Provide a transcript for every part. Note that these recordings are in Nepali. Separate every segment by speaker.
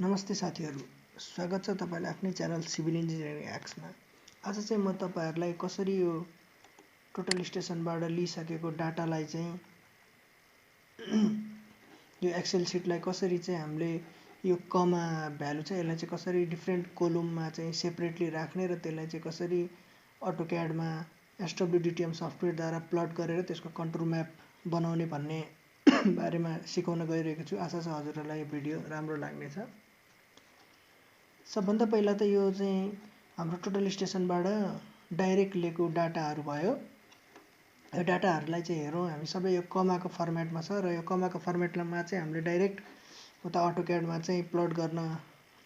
Speaker 1: नमस्ते साथीहरु, स्वागत छ तपाईलाई आफ्नै च्यानल सिभिल इन्जिनियरिङ एक्समा। आज चाहिँ म तपाईहरुलाई कसरी यो टोटल स्टेसनबाट लिइसकेको डाटालाई चाहिँ यो एक्सेल सिटलाई कसरी चाहिँ हामीले यो कमा भ्यालु छ यसलाई चाहिँ कसरी डिफरेन्ट कोलममा चाहिँ सेपरेटली राख्ने र त्यसलाई चाहिँ कसरी अटोक्याडमा SWDTM सफ्टवेयरद्वारा प्लट गरेर त्यसको कन्टुर म्याप बनाउने भन्ने बारेमा सिकाउन गइरहेको छु। आशा छ हजुरहरुलाई यो भिडियो राम्रो लाग्नेछ। सबभन्दा पहिला त यो चाहिँ हाम्रो टोटल स्टेसनबाट डाइरेक्ट लिएको डाटाहरु भयो। यो डाटाहरुलाई चाहिँ हेरौं हामी सबै यो कमाको फर्मेटमा छ र यो कमाको फर्मेटमा चाहिँ हामीले डाइरेक्ट उता अटोक्याडमा चाहिँ प्लट गर्न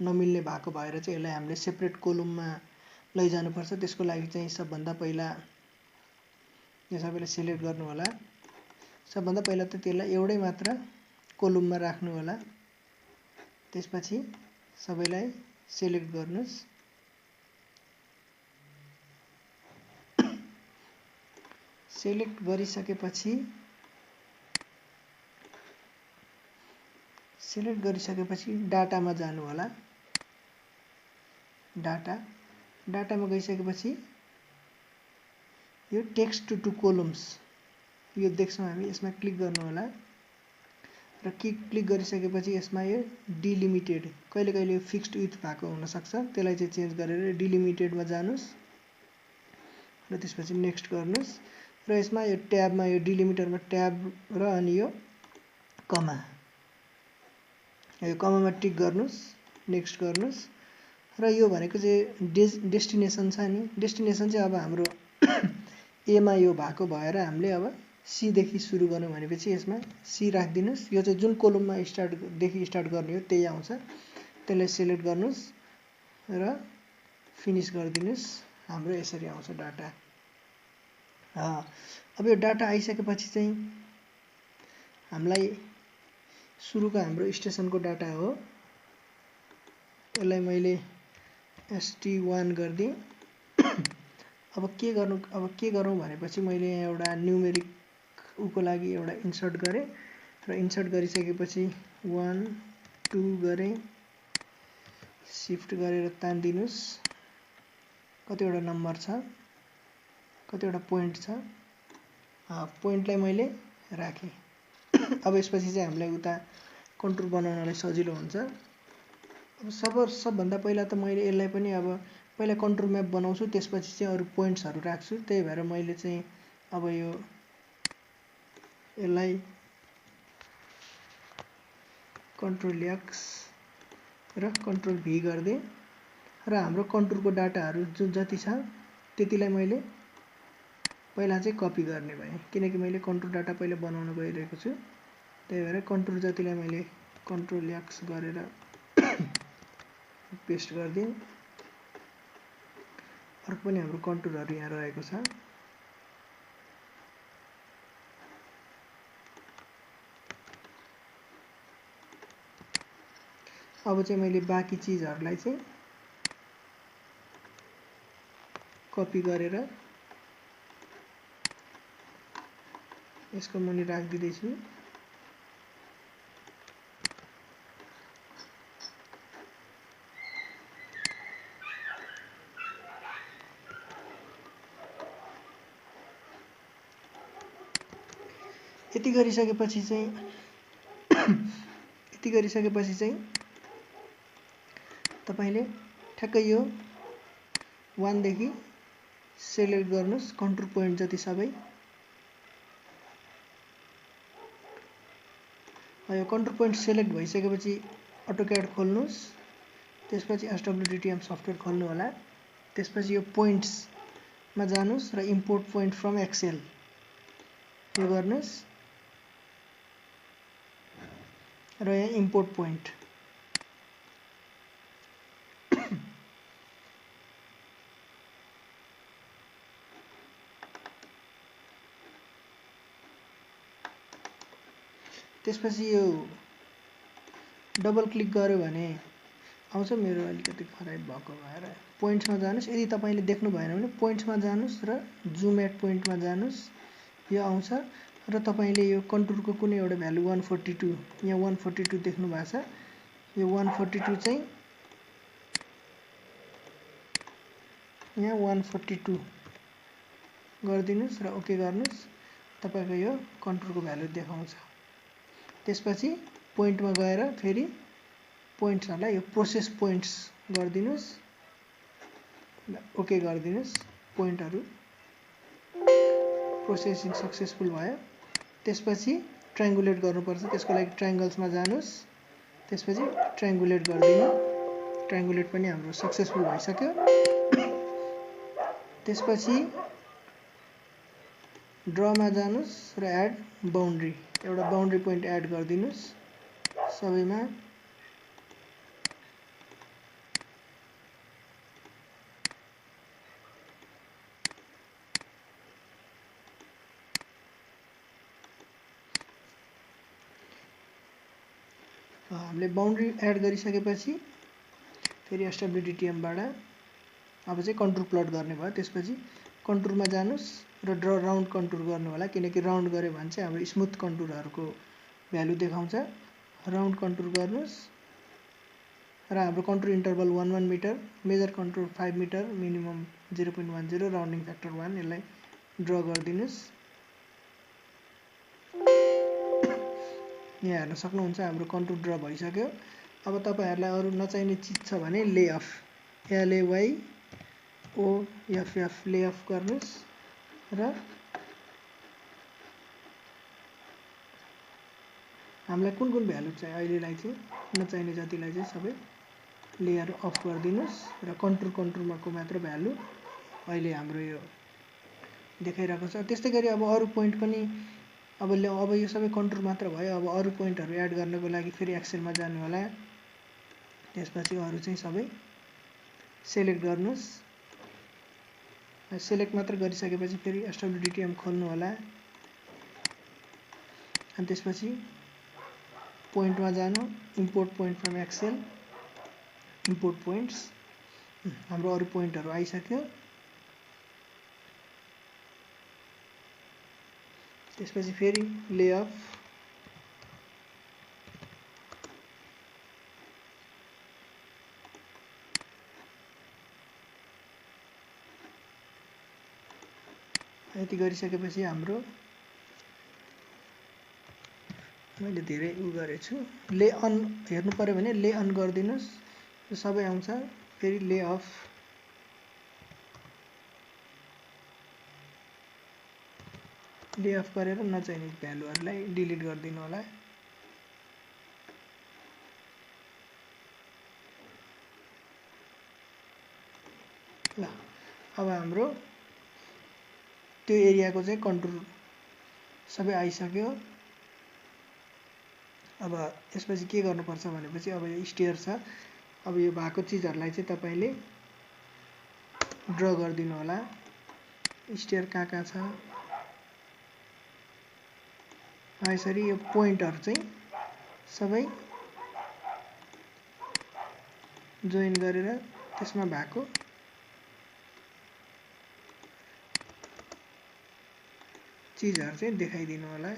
Speaker 1: नमिल्ने भएको भएर चाहिँ यसलाई हामीले सेपरेट कोलममा लैजानु पर्छ। त्यसको लागि चाहिँ सबभन्दा पहिला यो सबैले सिलेक्ट गर्नु होला। सबभन्दा पहिला त त्यसलाई एउटै मात्र कोलममा राख्नु होला। त्यसपछि सबैलाई सिलेक्ट गर्नुस्। सिलेक्ट गरिसकेपछि डाटामा जानु होला। डाटामा गइसकेपछि यो टेक्स्ट टु कोलम्स यो देख्छौं हामी, यसमा क्लिक गर्नु होला र क्लिक गरिसकेपछि यसमा यो डिलिमिटेड कहिले यो फिक्स्ड विथ भएको हुन सक्छ, त्यसलाई चाहिँ चेन्ज गरेर डिलिमिटेडमा जानुस् र त्यसपछि नेक्स्ट गर्नुस् र यसमा यो ट्याबमा यो डिलिमिटरमा ट्याब र अनि यो कमामा टिक गर्नुस्, नेक्स्ट गर्नुस् र यो भनेको चाहिँ डेस्टिनेसन छ नि। डेस्टिनेसन चाहिँ अब हाम्रो ए मा यो भएको भएर हामीले अब सी देखि सुरु गर्नु भनेपछि यसमा सी राख्दिनुस्। यो चाहिँ जुन कोलममा स्टार्ट गर्ने हो त्यही आउँछ, त्यसलाई सिलेक्ट गर्नुस् र फिनिश गरिदिनुस्। हाम्रो यसरी आउँछ डाटा। अब यो डाटा आइसकेपछि चाहिँ हामीलाई सुरुको हाम्रो स्टेसनको डाटा हो, यसलाई मैले ST1 गर्दिए। अब के गरौँ भनेपछि मैले यहाँ एउटा न्युमेरिक उको लागि एउटा इन्सर्ट गरे र इन्सर्ट गरिसकेपछि 1 2 गरे, शिफ्ट गरेर तान्दिनुस्। कतिवटा नम्बर छ, कतिवटा पोइन्ट छ, पोइन्टलाई मैले राखे। अब यसपछि चाहिँ हामीलाई उता कन्टुर बनाउनलाई सजिलो हुन्छ। अब सबभन्दा पहिला त मैले यसलाई पनि अब पहिला कन्टुर म्याप बनाउँछु, त्यसपछि चाहिँ अरु पोइन्ट्सहरु राख्छु। त्यही भएर मैले चाहिँ अब यसलाई कन्ट्रोल X र कन्ट्रोल V गर्दिए र हाम्रो कन्टुरको डाटाहरु जति छ त्यतिलाई मैले पहिला चाहिँ कपी गर्ने भए, किनकि मैले कन्टुर डाटा पहिला बनाउन गइरहेको छु। त्यही भएर कन्टुर जतिलाई मैले कन्ट्रोल X गरेर पेस्ट गर्दिए। अर्को पनि हाम्रो कन्टुरहरु यहाँ रहेको छ। अब चाहिँ मैले बाँकी चीजहरुलाई चाहिँ कपी गरेर यसको मुनि राखिदिदै छु। यति गरिसकेपछि चाहिँ तपाईले ठ्याक्कै यो 1 देखि सिलेक्ट गर्नुस् कन्टुर पोइन्ट जति सबै। यो कन्टुर पोइन्ट सिलेक्ट भइसकेपछि अटोक्याड खोल्नुस्, त्यसपछि SWDTM सफ्टवेयर खोल्नु होला। त्यसपछि यो पोइन्ट्समा जानुस् र इम्पोर्ट पोइन्ट फ्रम एक्सेल यो गर्नुस् र यहाँ इम्पोर्ट पोइन्ट त्यसपछि यो डबल क्लिक गर्यो भने आउँछ। मेरो अलिकति खराब भएको भएर पोइन्ट्समा जानुस्। यदि तपाईले देख्नु भएन भने पोइन्ट्समा जानुस् र जुम एट पोइन्टमा जानुस्, यो आउँछ र तपाईले यो कन्टुरको कुनै एउटा भ्यालु 142 यहाँ 142 देख्नु भएको छ, यो 142 चाहिँ यहाँ 142 गरिदिनुस् र ओके गर्नुस्। तपाईको यो कन्टुरको भ्यालु देखाउँछ। त्यसपछि पोइन्टमा गएर फेरि पोइन्ट्सहरुलाई यो process points गरिदिनुस्, okay गरिदिनुस्। पोइन्टहरु processing successful भयो। त्यसपछि ट्रायंगुलेट गर्नुपर्छ। त्यसको लागि ट्रायंगल्समा जानुस्, त्यसपछि ट्रायंगुलेट गरिदिनु। ट्रायंगुलेट पनि हाम्रो सक्सेसफुल भइसक्यो। त्यसपछि ड्रमा जानुस् र एड बाउन्ड्री, एउटा बाउन्ड्री पोइन्ट एड गरिदिनुस् सबैमा। हामीले बाउन्ड्री एड गरिसकेपछि फेरि SWDTM बाट अब चाहिँ कन्टुर प्लट गर्ने भयो। त्यसपछि कन्टुरमा जानुस् र ड्र राउन्ड कन्टुर गर्नु होला, किनकि राउन्ड गरे भने चाहिँ हाम्रो स्मुथ कन्टुरहरुको भ्यालु देखाउँछ। राउन्ड कन्टुर गर्नुस् र हाम्रो contour interval 1 metre, major contour 5 metre, minimum 0.10, rounding factor 1, यसलाई ड्र गरिदिनुस्। यहाँ हेर्न सक्नुहुन्छ हाम्रो कन्टुर ड्र भइसक्यो। अब तपाईहरुलाई अरु नचाहिने चीज छ भने ले अफ, LAYOFF ले अफ गर्नुस् र हामीलाई कुन कुन भ्यालु चाहिँ अहिलेलाई चाहिँ नचाहिने जतिलाई चाहिँ सबै लेयर अफ गरिदिनुस् र कन्टुरमाको मात्र भ्यालु अहिले हाम्रो यो देखाइरहेको छ। त्यस्तै गरी अब अरु पोइन्ट पनि अब यो सबै कन्टुर मात्र भयो। अब अरु पोइन्टहरु एड गर्नको लागि फेरि एक्सेलमा जानु होला। त्यसपछि अरु चाहिँ सबै सिलेक्ट गर्नुस्। सिलेक्ट मात्र गरिसकेपछि फेरि SWDTM खोल्नु होला। अनि त्यसपछि पोइन्टमा जानु, import point from Excel, import points. हाम्रो अरु पोइन्टहरु आइसक्यो। त्यसपछि फेरि ले अफ, यति गरिसकेपछि हाम्रो मैले धेरै गरेछु। ले अन हेर्नु पर्यो भने ले अन गरिदिनुस्, यो सबै आउँछ। फेरि ले अफ, ले अफ गरेर नचाहिने भ्यालुहरुलाई डिलिट गरिदिनु होला। ल अब हाम्रो त्यो एरियाको चाहिँ कन्टुर सबै आइसक्यो। अब यसपछि के गर्नुपर्छ भनेपछि अब यो स्टेयर छ। अब यो भएको चीजहरुलाई चाहिँ तपाईले ड्र गरिदिनु होला। स्टेयर कहाँ छ, यसरी यो पोइन्टहरु चाहिँ सबै जोइन गरेर त्यसमा भएको चीजहरु चाहिँ देखाइदिनु होला।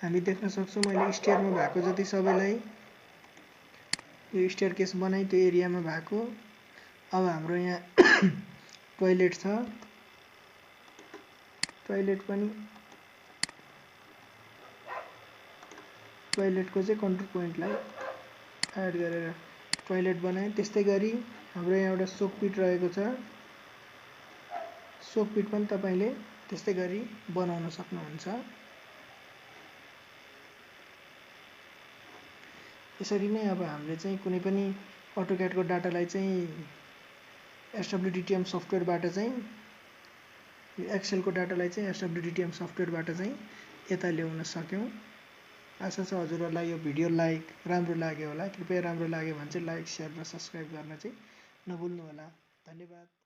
Speaker 1: हामी देख्न सक्छौं मैले स्टेयरमा भएको जति सबैलाई यो स्टेयर केस बनाई त्यो एरियामा भएको। अब हाम्रो यहाँ टोयलेट छ। टोयलेट पनि टोयलेटको चाहिँ कन्ट्रोल पोइन्टलाई एड गरेर टोयलेट बनाए। त्यस्तै गरी हाम्रो यहाँ एउटा सोक पिट रहेको छ। सोक पिट पनि तपाईले त्यस्तै गरी बनाउन सक्नुहुन्छ। यसरी नै अब हामीले चाहिँ कुनै पनि अटोक्याडको डाटालाई चाहिँ SWDTM सफ्टवेयरबाट चाहिँ एक्सेलको डाटालाई चाहिँ SWDTM सफ्टवेयरबाट चाहिँ यता ल्याउन सक्यौं। आशा छ हजुरहरुलाई यो भिडियो राम्रो लाग्यो होला। कृपया राम्रो लाग्यो भने चाहिँ लाइक, शेयर र सब्स्क्राइब गर्न चाहिँ नभुल्नु होला। धन्यवाद।